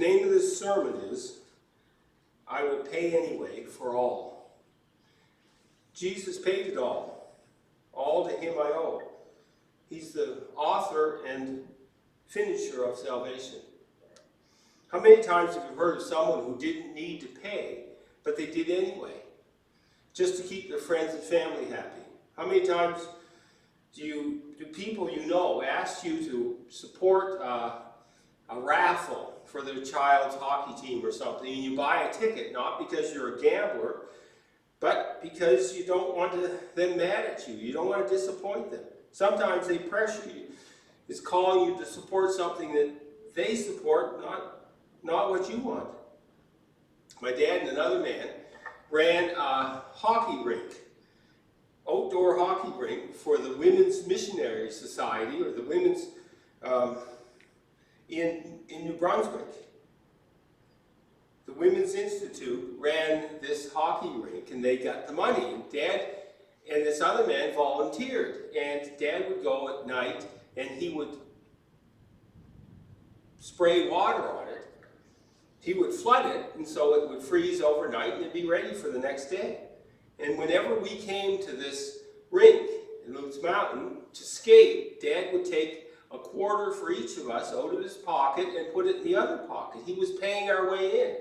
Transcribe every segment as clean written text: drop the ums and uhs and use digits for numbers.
name of this sermon is, I Will Pay Anyway for All. Jesus paid it all. All to him I owe. He's the author and finisher of salvation. How many times have you heard of someone who didn't need to pay, but they did anyway, just to keep their friends and family happy? How many times do people you know ask you to support a raffle for their child's hockey team or something, and you buy a ticket, not because you're a gambler, but because you don't want them mad at you. You don't want to disappoint them. Sometimes they pressure you. It's calling you to support something that they support, not what you want. My dad and another man ran a hockey rink, outdoor hockey rink for the Women's Missionary Society, or the Women's in New Brunswick. The Women's Institute ran this hockey rink, and they got the money. And Dad and this other man volunteered, and Dad would go at night and he would spray water on it. He would flood it, and so it would freeze overnight and it'd be ready for the next day. And whenever we came to this rink in Lutz Mountain to skate, Dad would take a quarter for each of us out of his pocket and put it in the other pocket. He was paying our way in.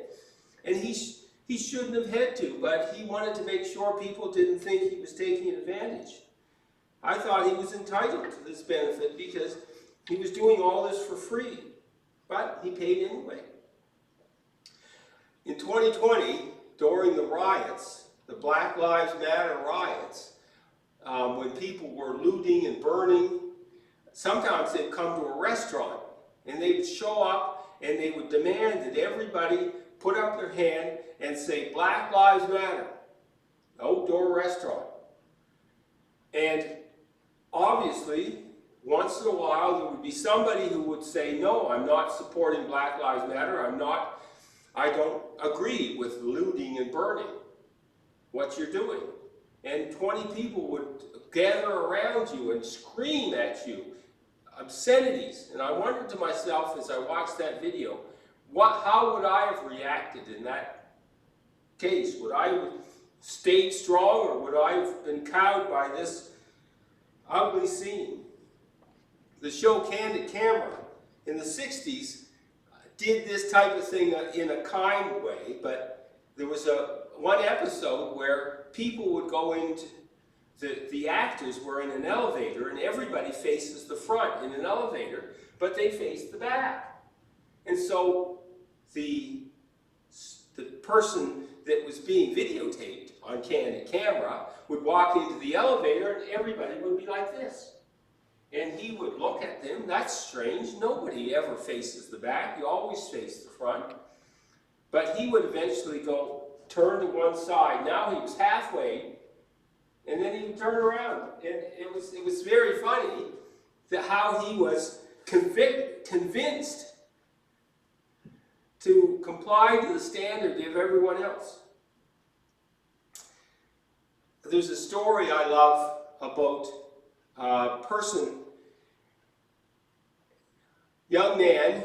And he shouldn't have had to, but he wanted to make sure people didn't think he was taking advantage. I thought he was entitled to this benefit because he was doing all this for free, but he paid anyway. In 2020, during the riots, the Black Lives Matter riots, when people were looting and burning, sometimes they'd come to a restaurant and they would show up and they would demand that everybody put up their hand and say, Black Lives Matter, outdoor restaurant. And obviously, once in a while, there would be somebody who would say, no, I'm not supporting Black Lives Matter. I don't agree with looting and burning, what you're doing. And 20 people would gather around you and scream at you obscenities. And I wondered to myself as I watched that video, how would I have reacted in that case? Would I have stayed strong, or would I have been cowed by this ugly scene? The show Candid Camera in the 60s did this type of thing in a kind way, but there was one episode where people would go into, the actors were in an elevator, and everybody faces the front in an elevator, but they face the back. And so the person that was being videotaped on Candid Camera would walk into the elevator and everybody would be like this. And he would look at them. That's strange. Nobody ever faces the back. You always face the front. But he would eventually turn to one side. Now he was halfway, and then he would turn around. And it was very funny how he was convinced to comply to the standard of everyone else. There's a story I love about a young man.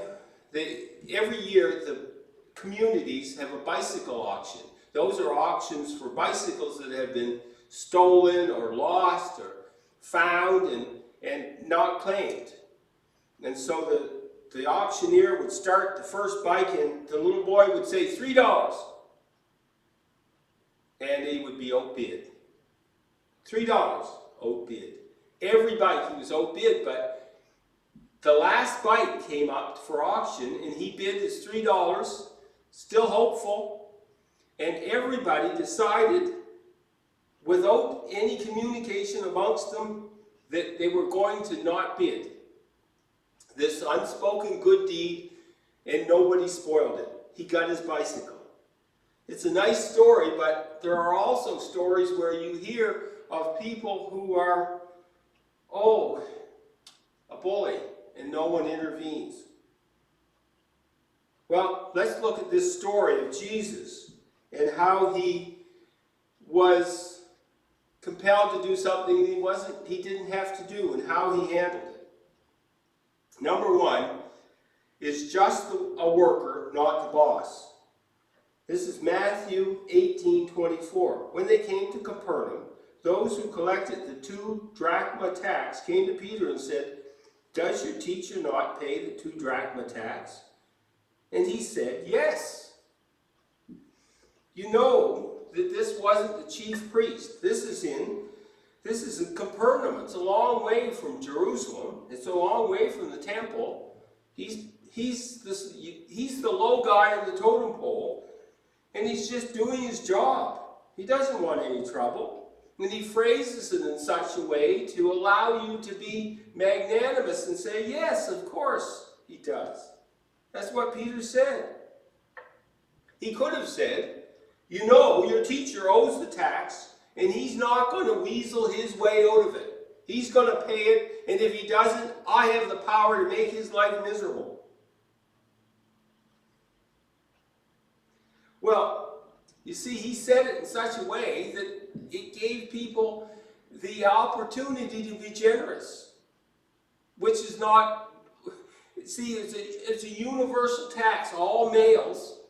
Every year the communities have a bicycle auction. Those are auctions for bicycles that have been stolen or lost or found and not claimed. And so the auctioneer would start the first bike, and the little boy would say $3. And he would be outbid. $3, outbid. Every bike he was outbid, but the last bike came up for auction, and he bid his $3, still hopeful, and everybody decided, without any communication amongst them, that they were going to not bid. This unspoken good deed, and nobody spoiled it. He got his bicycle. It's a nice story, but there are also stories where you hear of people who are, a bully, and no one intervenes. Well, let's look at this story of Jesus and how he was compelled to do something he didn't have to do, and how he handled it. Number one is just a worker, not the boss. This is Matthew 18:24. When they came to Capernaum, those who collected the 2 drachma tax came to Peter and said, "Does your teacher not pay the 2 drachma tax?" And he said, "Yes." You know that this wasn't the chief priest. This is in Capernaum. It's a long way from Jerusalem. It's a long way from the temple. He's the low guy on the totem pole, and he's just doing his job. He doesn't want any trouble. And he phrases it in such a way to allow you to be magnanimous and say, yes, of course he does. That's what Peter said. He could have said, you know, your teacher owes the tax, and he's not going to weasel his way out of it. He's going to pay it, and if he doesn't, I have the power to make his life miserable. Well, you see, he said it in such a way that it gave people the opportunity to be generous, which is not, see, it's a universal tax. All males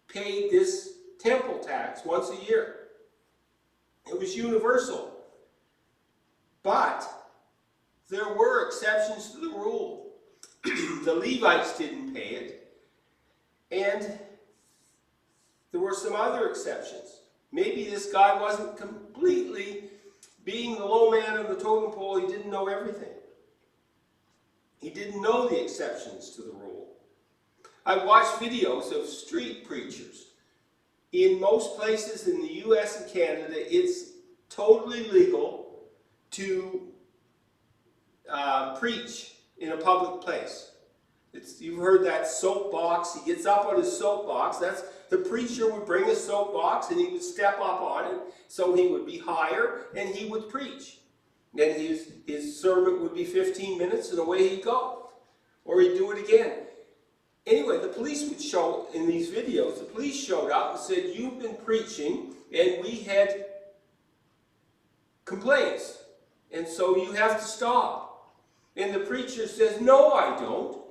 paid this temple tax once a year. It was universal. But there were exceptions to the rule. The Levites didn't pay it, and there were some other exceptions. Maybe this guy wasn't completely, being the low man on the totem pole, he didn't know everything. He didn't know the exceptions to the rule. I watched videos of street preachers. In most places in the US and Canada, it's totally legal to preach in a public place. You've heard that soapbox. He gets up on his soapbox. The preacher would bring a soapbox and he would step up on it, so he would be higher and he would preach. Then his sermon would be 15 minutes and away he'd go. Or he'd do it again. Anyway, the police would show, in these videos, the police showed up and said, "You've been preaching and we had complaints, and so you have to stop." And the preacher says, "No, I don't.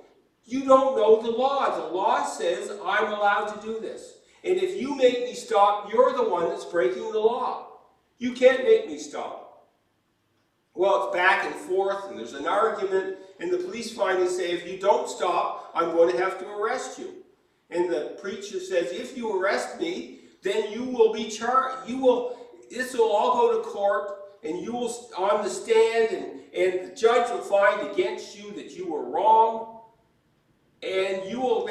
You don't know the law. The law says I'm allowed to do this. And if you make me stop, you're the one that's breaking the law. You can't make me stop." Well, it's back and forth, and there's an argument, and the police finally say, "If you don't stop, I'm going to have to arrest you." And the preacher says, "If you arrest me, then you will be charged. This will all go to court, and you will on the stand, and the judge will find against you that you were wrong. And you will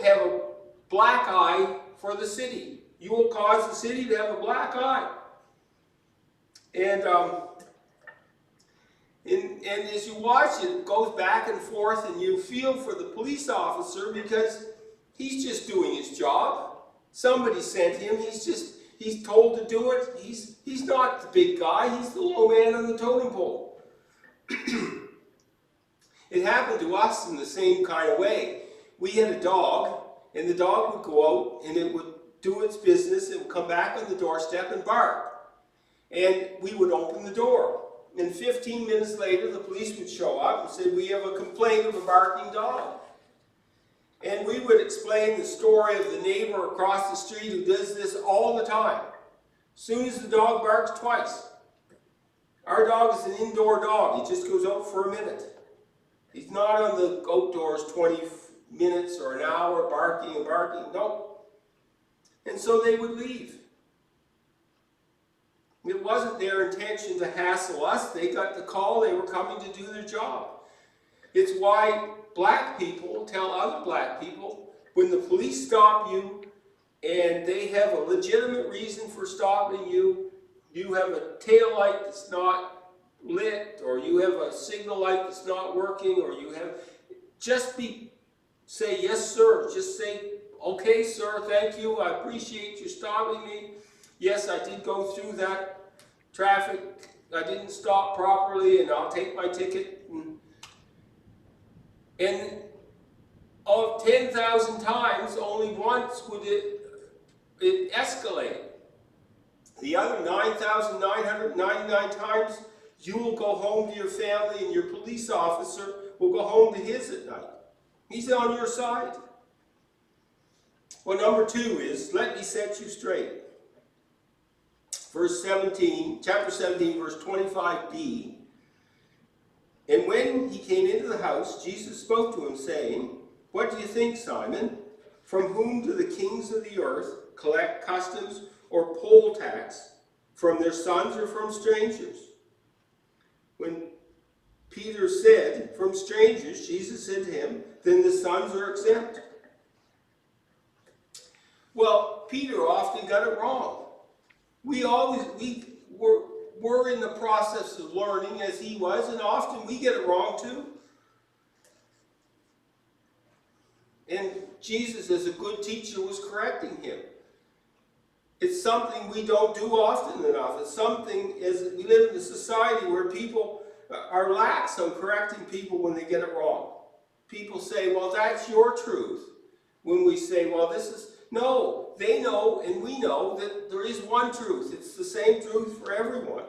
have a black eye for the city. You will cause the city to have a black eye." And as you watch it, it goes back and forth, and you feel for the police officer because he's just doing his job. Somebody sent him. He's told to do it. He's not the big guy. He's the low man on the totem pole. It happened to us in the same kind of way. We had a dog, and the dog would go out, and it would do its business, and would come back on the doorstep and bark. And we would open the door. And 15 minutes later, the police would show up and say, "We have a complaint of a barking dog." And we would explain the story of the neighbor across the street who does this all the time. As soon as the dog barks twice. Our dog is an indoor dog. He just goes out for a minute. He's not on the outdoors 20 minutes or an hour barking and barking. No. And so they would leave. It wasn't their intention to hassle us. They got the call. They were coming to do their job. It's why black people tell other black people, when the police stop you and they have a legitimate reason for stopping you, you have a tail light that's not lit, or you have a signal light that's not working, or you have, say yes sir, just say okay sir, thank you, I appreciate you stopping me. Yes, I did go through that traffic, I didn't stop properly, and I'll take my ticket. And of 10,000 times, only once would it escalate. The other 9,999 times, you will go home to your family, and your police officer will go home to his at night. He's on your side. Well, number 2 is, let me set you straight. Chapter 17, verse 25b. And when he came into the house, Jesus spoke to him, saying, What do you think, Simon? From whom do the kings of the earth collect customs or poll tax? From their sons or from strangers? When Peter said, From strangers, Jesus said to him, Then the sons are exempt. Well, Peter often got it wrong. We're in the process of learning as he was, and often we get it wrong too. And Jesus, as a good teacher, was correcting him. It's something we don't do often enough. It's something, as we live in a society where people are lax on correcting people when they get it wrong. People say, well, that's your truth. When we say, well, this is... No, they know and we know that there is one truth. It's the same truth for everyone.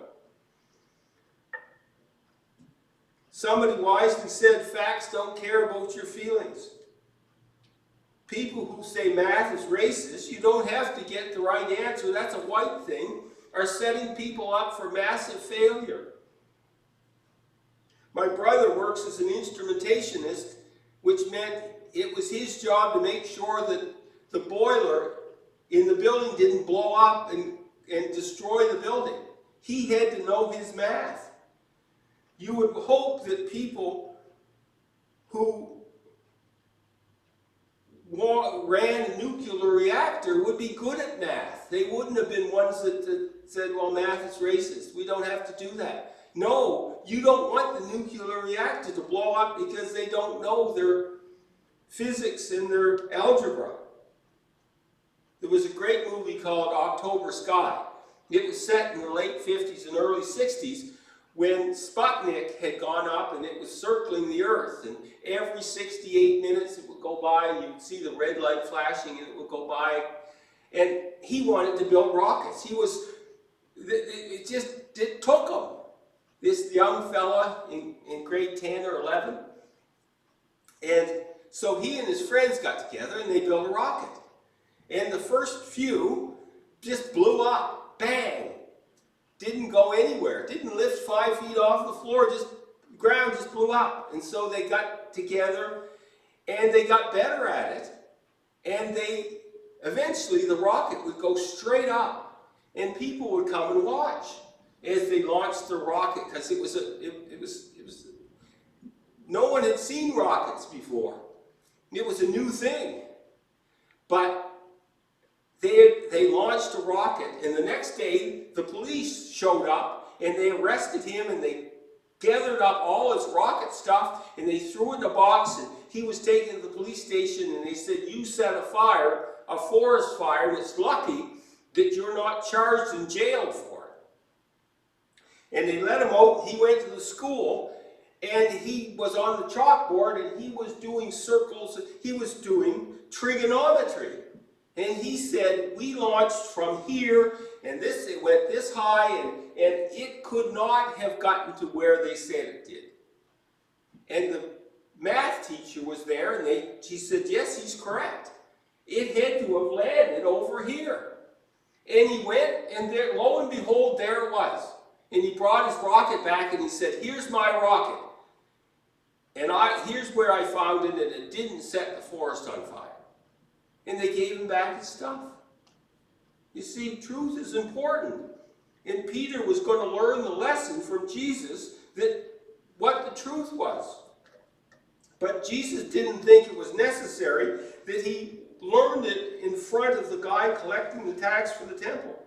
Somebody wisely said, facts don't care about your feelings. People who say math is racist, you don't have to get the right answer, that's a white thing, are setting people up for massive failure. My brother works as an instrumentationist, which meant it was his job to make sure that the boiler in the building didn't blow up and destroy the building. He had to know his math. You would hope that people who ran a nuclear reactor would be good at math. They wouldn't have been ones that said, well, math is racist. We don't have to do that. No, you don't want the nuclear reactor to blow up because they don't know their physics and their algebra. There was a great movie called October Sky. It was set in the late 50s and early 60s when Sputnik had gone up and it was circling the Earth. And every 68 minutes it would go by and you'd see the red light flashing and it would go by. And he wanted to build rockets. It took him. This young fella in grade 10 or 11. And so he and his friends got together and they built a rocket. And the first few just blew up. Bang! Didn't go anywhere. Didn't lift 5 feet off the floor. The ground just blew up. And so they got together and they got better at it. And eventually the rocket would go straight up. And people would come and watch as they launched the rocket. Because it was no one had seen rockets before. It was a new thing. But they launched a rocket, and the next day the police showed up and they arrested him and they gathered up all his rocket stuff and they threw it in a box, and he was taken to the police station and they said, you set a fire, a forest fire, and it's lucky that you're not charged and jailed for it. And they let him out. He went to the school and he was on the chalkboard and he was doing circles, he was doing trigonometry. And he said, we launched from here, and it went this high, and it could not have gotten to where they said it did. And the math teacher was there, and she said, yes, he's correct. It had to have landed over here. And he went, and there, lo and behold, there it was. And he brought his rocket back, and he said, here's my rocket. And here's where I found it, and it didn't set the forest on fire. And they gave him back his stuff. You see, truth is important. And Peter was going to learn the lesson from Jesus, that what the truth was. But Jesus didn't think it was necessary that he learned it in front of the guy collecting the tax for the temple.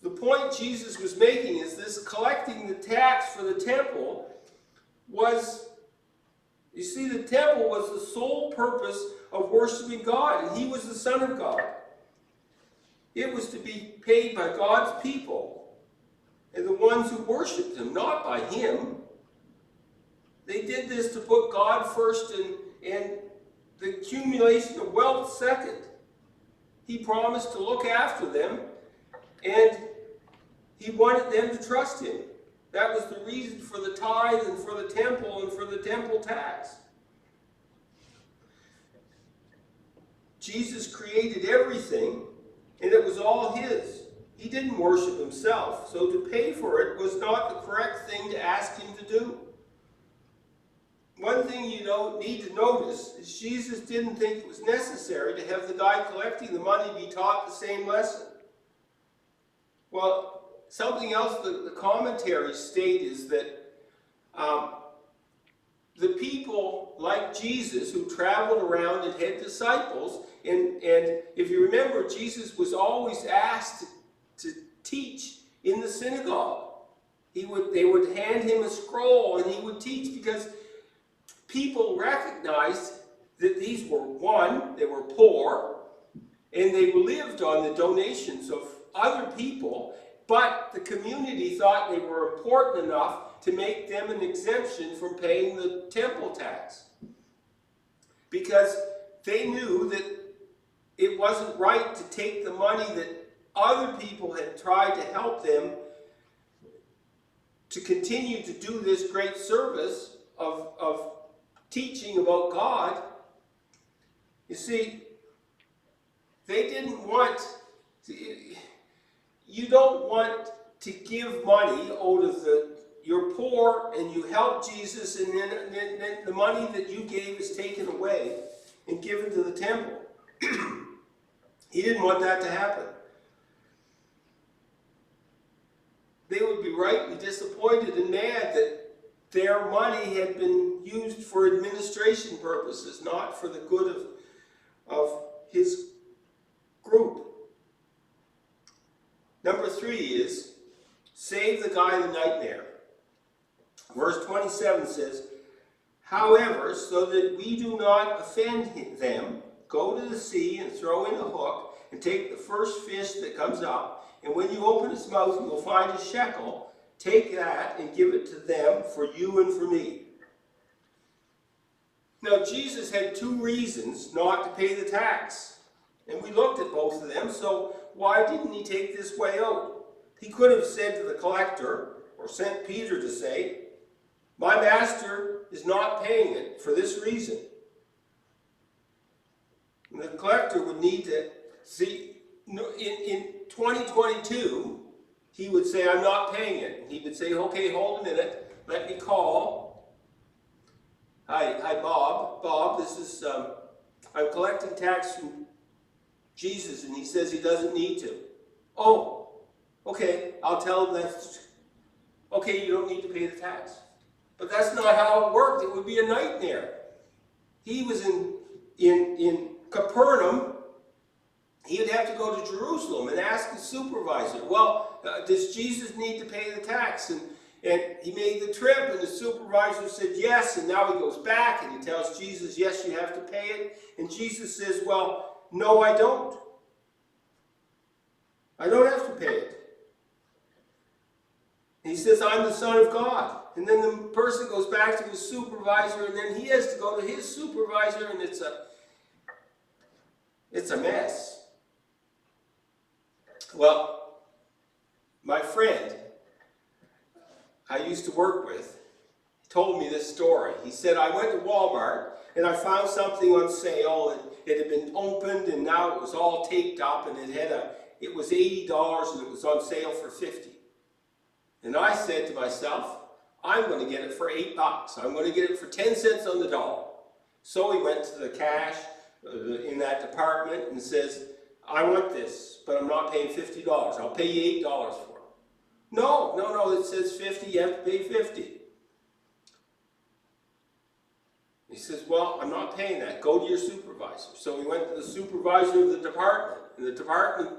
The point Jesus was making is this collecting the tax for the temple was, you see, the temple was the sole purpose of worshiping God, and he was the Son of God. It was to be paid by God's people and the ones who worshiped him, not by him. They did this to put God first and the accumulation of wealth second. He promised to look after them, and he wanted them to trust him. That was the reason for the tithe and for the temple and for the temple tax. Jesus created everything, and it was all his. He didn't worship himself, so to pay for it was not the correct thing to ask him to do. One thing you don't need to notice is Jesus didn't think it was necessary to have the guy collecting the money be taught the same lesson. Well, something else that the commentaries state is that the people like Jesus who traveled around and had disciples, and if you remember, Jesus was always asked to teach in the synagogue. They would hand him a scroll and he would teach, because people recognized that these were, one, they were poor, and they lived on the donations of other people, but the community thought they were important enough to make them an exemption from paying the temple tax. Because they knew that it wasn't right to take the money that other people had tried to help them to continue to do this great service of teaching about God. You see, they didn't want, you don't want to give money out of you're poor and you help Jesus, and then the money that you gave is taken away and given to the temple. He didn't want that to happen. They would be rightly disappointed and mad that their money had been used for administration purposes, not for the good of his group. Number 3 is, save the guy the nightmare. Verse 27 says, however, so that we do not offend them, go to the sea and throw in a hook and take the first fish that comes up, and when you open its mouth you will find a shekel. Take that and give it to them for you and for me. Now Jesus had 2 reasons not to pay the tax, and we looked at both of them, so why didn't he take this way out? He could have said to the collector, or sent Peter to say, my master is not paying it for this reason. And the collector would need to see, in 2022, he would say, I'm not paying it. He would say, okay, hold a minute, let me call. Hi, Bob. Bob, this is, I'm collecting tax from Jesus, and he says he doesn't need to. Oh, okay, I'll tell him that. Okay, you don't need to pay the tax. But that's not how it worked. It would be a nightmare. He was in Capernaum. He would have to go to Jerusalem and ask the supervisor, well, does Jesus need to pay the tax? And he made the trip, and the supervisor said yes, and now he goes back and he tells Jesus, yes, you have to pay it. And Jesus says, well, no, I don't. I don't have to pay it. And he says, I'm the Son of God. And then the person goes back to his supervisor, and then he has to go to his supervisor, and it's a mess. Well, my friend I used to work with told me this story. He said, I went to Walmart and I found something on sale, and it had been opened and now it was all taped up, and it was $80 and it was on sale for $50. And I said to myself, I'm going to get it for $8. I'm going to get it for 10 cents on the dollar. So he went to the cash in that department and says, I want this, but I'm not paying $50. I'll pay you $8 for it. No, it says 50, you have to pay 50. He says, well, I'm not paying that. Go to your supervisor. So he went to the supervisor of the department, and the department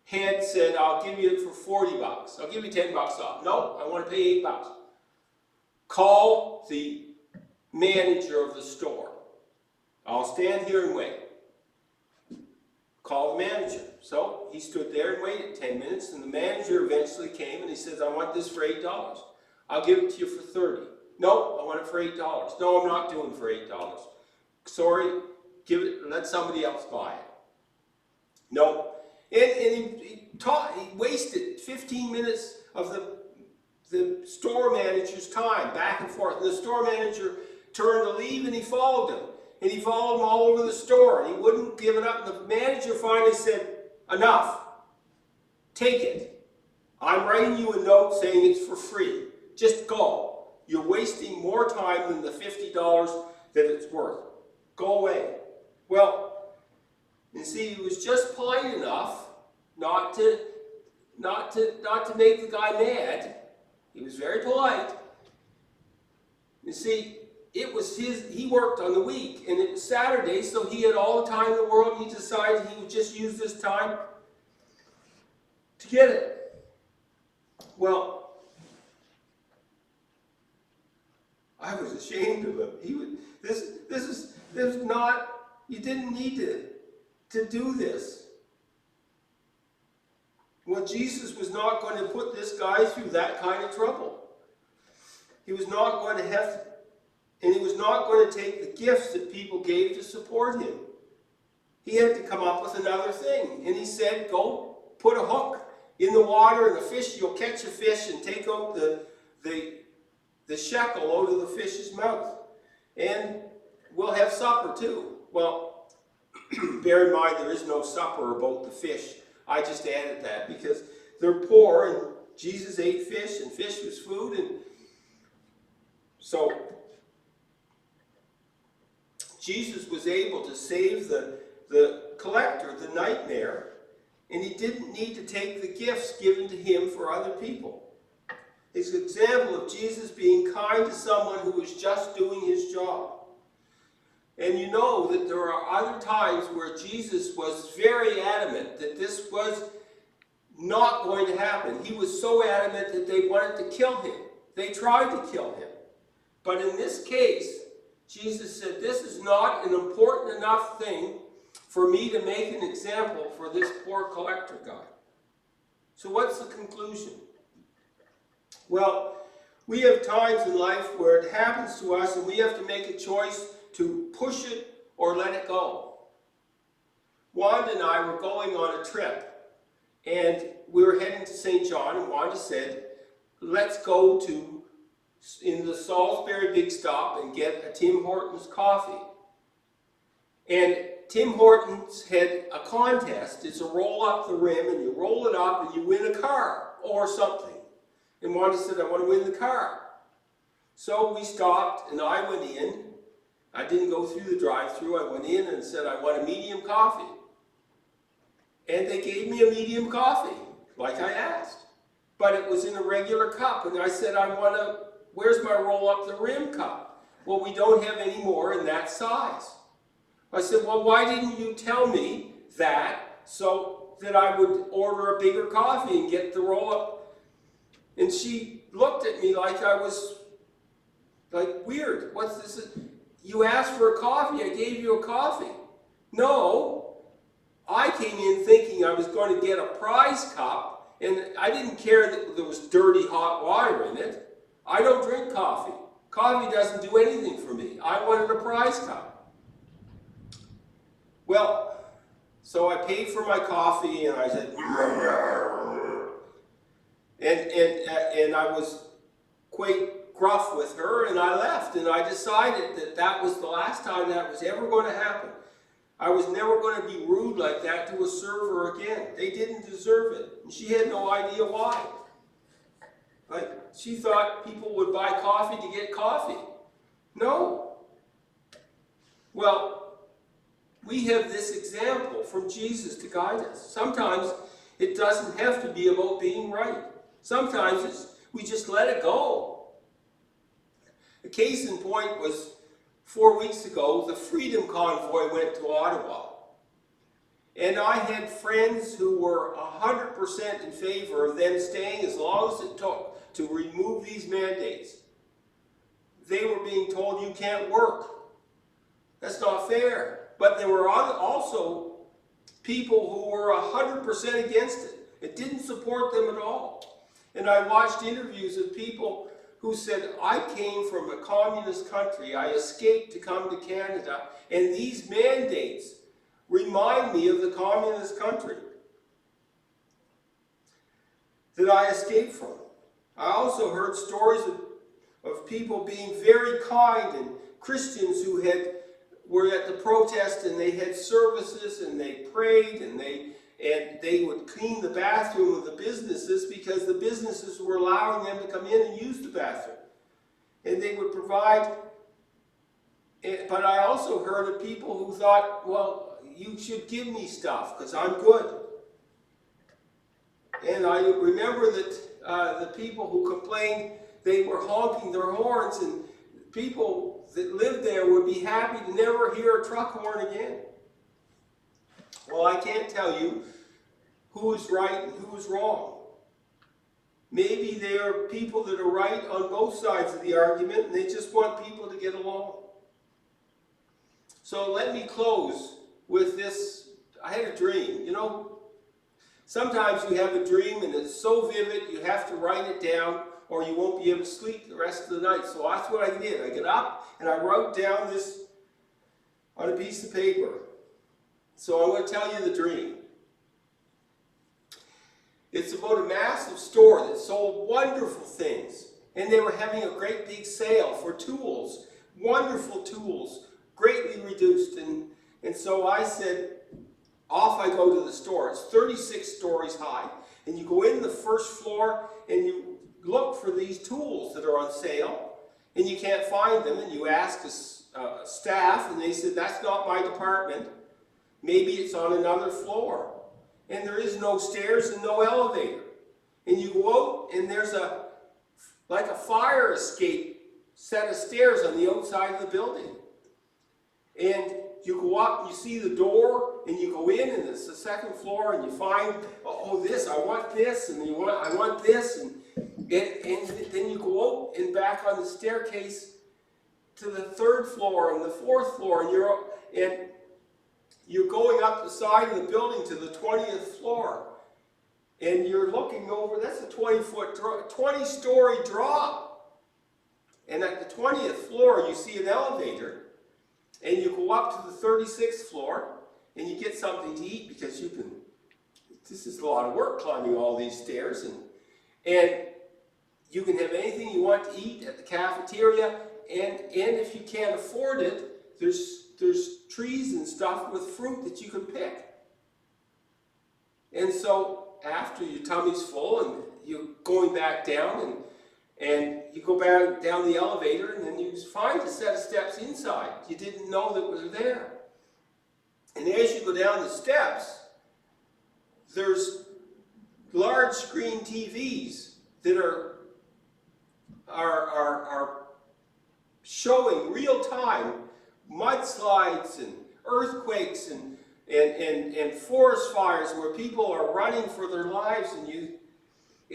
head said, I'll give you it for $40. I'll give you $10 off. No, I want to pay $8. Call the manager of the store. I'll stand here and wait. Call the manager. So he stood there and waited 10 minutes, and the manager eventually came and he says, I want this for $8. I'll give it to you for $30. No, I want it for $8. No, I'm not doing it for $8. Sorry, give it, let somebody else buy it. No. And he wasted 15 minutes of the store manager's time, back and forth. And the store manager turned to leave and he followed him. And he followed them all over the store, and he wouldn't give it up. And the manager finally said, enough. Take it. I'm writing you a note saying it's for free. Just go. You're wasting more time than the $50 that it's worth. Go away. Well, you see, he was just polite enough not to make the guy mad. He was very polite. You see, it was he worked on the week, and it was Saturday, so he had all the time in the world, and he decided he would just use this time to get it. Well, I was ashamed of him. This is not, you didn't need to do this. Well, Jesus was not going to put this guy through that kind of trouble. He was not going to have, and he was not going to take the gifts that people gave to support him. He had to come up with another thing. And he said, go put a hook in the water, and the fish, you'll catch a fish and take out the shekel out of the fish's mouth. And we'll have supper too. Well, bear in mind there is no supper about the fish. I just added that because they're poor, and Jesus ate fish, and fish was food. And so Jesus was able to save the collector, the nightmare, and he didn't need to take the gifts given to him for other people. It's an example of Jesus being kind to someone who was just doing his job. And you know that there are other times where Jesus was very adamant that this was not going to happen. He was so adamant that they wanted to kill him. They tried to kill him. But in this case, Jesus said, this is not an important enough thing for me to make an example for this poor collector guy. So what's the conclusion? Well, we have times in life where it happens to us and we have to make a choice to push it or let it go. Wanda and I were going on a trip, and we were heading to St. John, and Wanda said, let's go in the Salisbury Big Stop and get a Tim Hortons coffee. And Tim Hortons had a contest. It's a roll up the rim, and you roll it up and you win a car or something. And Wanda said, I want to win the car. So we stopped, and I went in. I didn't go through the drive-thru. I went in and said, I want a medium coffee. And they gave me a medium coffee, like I asked. But it was in a regular cup. And I said, where's my roll-up-the-rim cup? Well, we don't have any more in that size. I said, well, why didn't you tell me that so that I would order a bigger coffee and get the roll-up? And she looked at me like I was, weird. What's this? You asked for a coffee, I gave you a coffee. No, I came in thinking I was going to get a prize cup, and I didn't care that there was dirty hot water in it. I don't drink coffee. Coffee doesn't do anything for me. I wanted a prize cup. Well, so I paid for my coffee, and I said, and I was quite gruff with her, and I left, and I decided that that was the last time that was ever going to happen. I was never going to be rude like that to a server again. They didn't deserve it, and she had no idea why. She thought people would buy coffee to get coffee. No. Well, we have this example from Jesus to guide us. Sometimes it doesn't have to be about being right. Sometimes we just let it go. A case in point was 4 weeks ago, the Freedom Convoy went to Ottawa. And I had friends who were 100% in favor of them staying as long as it took to remove these mandates. They were being told you can't work. That's not fair. But there were also people who were 100% against it. It didn't support them at all. And I watched interviews of people who said, I came from a communist country, I escaped to come to Canada, and these mandates remind me of the communist country that I escaped from. I also heard stories of people being very kind and Christians who were at the protest and they had services and they prayed and they would clean the bathroom of the businesses because the businesses were allowing them to come in and use the bathroom. And they would provide, but I also heard of people who thought, well, you should give me stuff because I'm good. And I remember that the people who complained, they were honking their horns, and people that lived there would be happy to never hear a truck horn again. Well, I can't tell you who is right and who is wrong. Maybe there are people that are right on both sides of the argument, and they just want people to get along. So let me close with this. I had a dream. You know, sometimes you have a dream and it's so vivid you have to write it down or you won't be able to sleep the rest of the night. So that's what I did. I got up and I wrote down this on a piece of paper. So I'm going to tell you the dream. It's about a massive store that sold wonderful things. And they were having a great big sale for tools. Wonderful tools. Greatly reduced. And so I said, off I go to the store. It's 36 stories high. And you go in the first floor and you look for these tools that are on sale. And you can't find them. And you ask the staff and they said, that's not my department. Maybe it's on another floor. And there is no stairs and no elevator. And you go out and there's like a fire escape set of stairs on the outside of the building. And you go up and you see the door and you go in and it's the second floor and you find, oh, this, I want this, and I want this. And then you go out and back on the staircase to the third floor and the fourth floor, and you're going up the side of the building to the 20th floor. And you're looking over, that's a 20-story drop. And at the 20th floor, you see an elevator. And you go up to the 36th floor, and you get something to eat because this is a lot of work climbing all these stairs. And you can have anything you want to eat at the cafeteria. And if you can't afford it, there's trees and stuff with fruit that you can pick. And so after your tummy's full and you're going back down and you go back down the elevator and then you find a set of steps inside you didn't know that was there. And as you go down the steps, there's large screen TVs that are showing real time mudslides and earthquakes and forest fires where people are running for their lives. And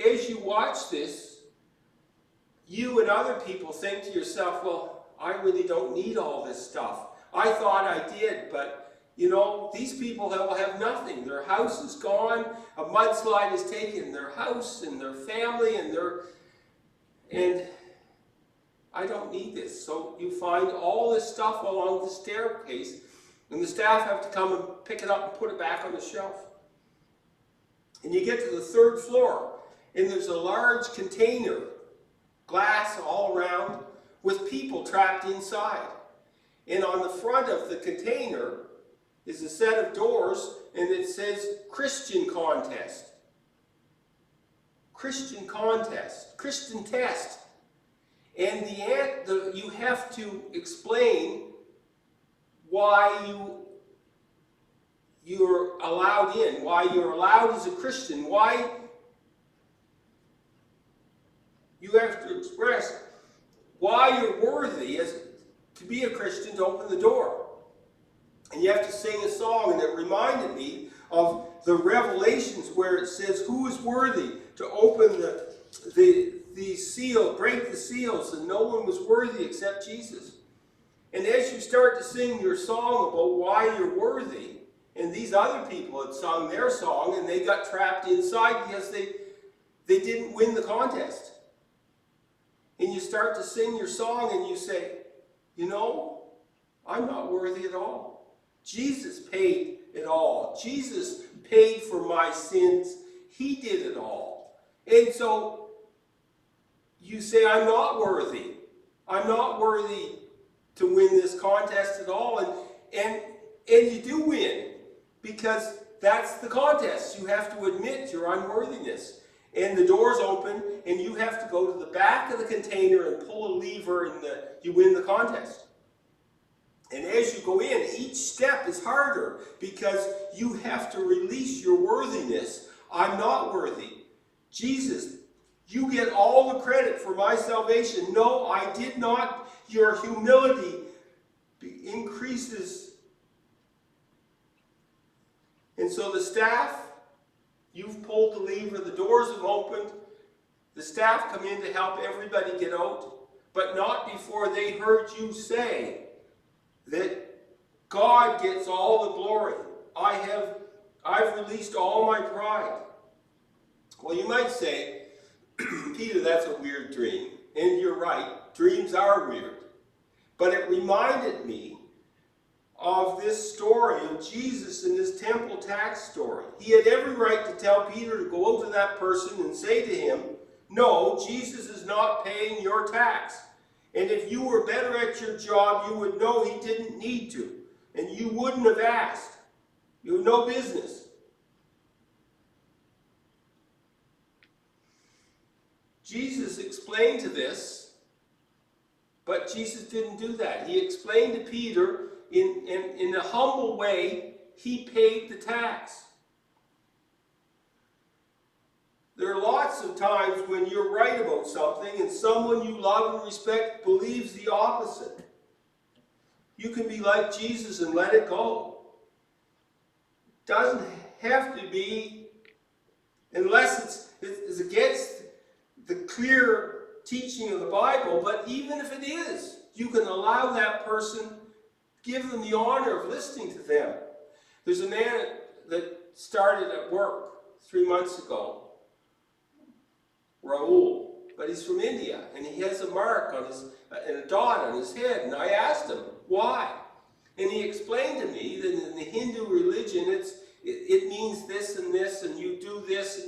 as you watch this, you and other people think to yourself, well, I really don't need all this stuff. I thought I did, but you know, these people will have nothing. Their house is gone. A mudslide has taken their house and their family and I don't need this. So you find all this stuff along the staircase, and the staff have to come and pick it up and put it back on the shelf. And you get to the third floor, and there's a large container, glass all around, with people trapped inside. And on the front of the container is a set of doors, and it says Christian contest. Christian contest. Christian test. And you have to explain why you're allowed in, why you're allowed as a Christian, why you have to express why you're worthy to be a Christian to open the door. And you have to sing a song, and it reminded me of the Revelations where it says, who is worthy to open the seal, break the seals, and no one was worthy except Jesus. And as you start to sing your song about why you're worthy, and these other people had sung their song and they got trapped inside because they didn't win the contest. And you start to sing your song and you say, you know, I'm not worthy at all. Jesus paid it all. Jesus paid for my sins. He did it all. And so you say, I'm not worthy. I'm not worthy to win this contest at all. And you do win, because that's the contest. You have to admit your unworthiness. And the doors open, and you have to go to the back of the container and pull a lever, and you win the contest. And as you go in, each step is harder, because you have to release your worthiness. I'm not worthy. Jesus, you get all the credit for my salvation. No, I did not. Your humility increases. And so the staff, you've pulled the lever, the doors have opened, the staff come in to help everybody get out, but not before they heard you say that God gets all the glory. I've released all my pride. Well, you might say, Peter, that's a weird dream. And you're right, dreams are weird. But it reminded me of this story of Jesus in this temple tax story. He had every right to tell Peter to go out to that person and say to him, no, Jesus is not paying your tax. And if you were better at your job, you would know he didn't need to. And you wouldn't have asked. You have no business. Jesus explained to this, but Jesus didn't do that. He explained to Peter in a humble way, he paid the tax. There are lots of times when you're right about something and someone you love and respect believes the opposite. You can be like Jesus and let it go. It doesn't have to be, unless it's against the clear teaching of the Bible, but even if it is, you can allow that person, give them the honor of listening to them. There's a man that started at work 3 months ago, Raul, but he's from India, and he has a mark on and a dot on his head, and I asked him, why? And he explained to me that in the Hindu religion, it means this, and you do this,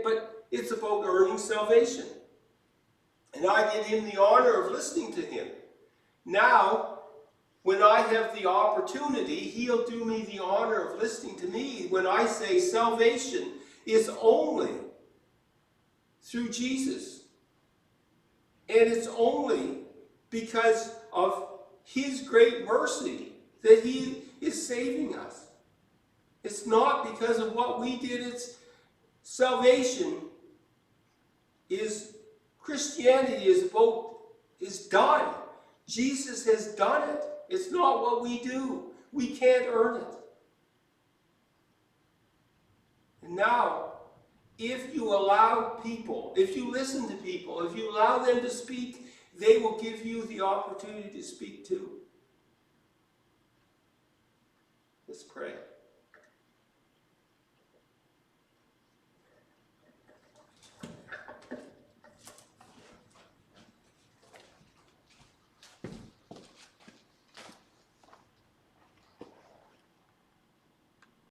but it's about earning salvation. And I did him the honor of listening to him. Now, when I have the opportunity, he'll do me the honor of listening to me when I say salvation is only through Jesus. And it's only because of his great mercy that he is saving us. It's not because of what we did. It's salvation is Christianity is done. Jesus has done it. It's not what we do. We can't earn it. And now, if you allow people, if you listen to people, if you allow them to speak, they will give you the opportunity to speak too. Let's pray.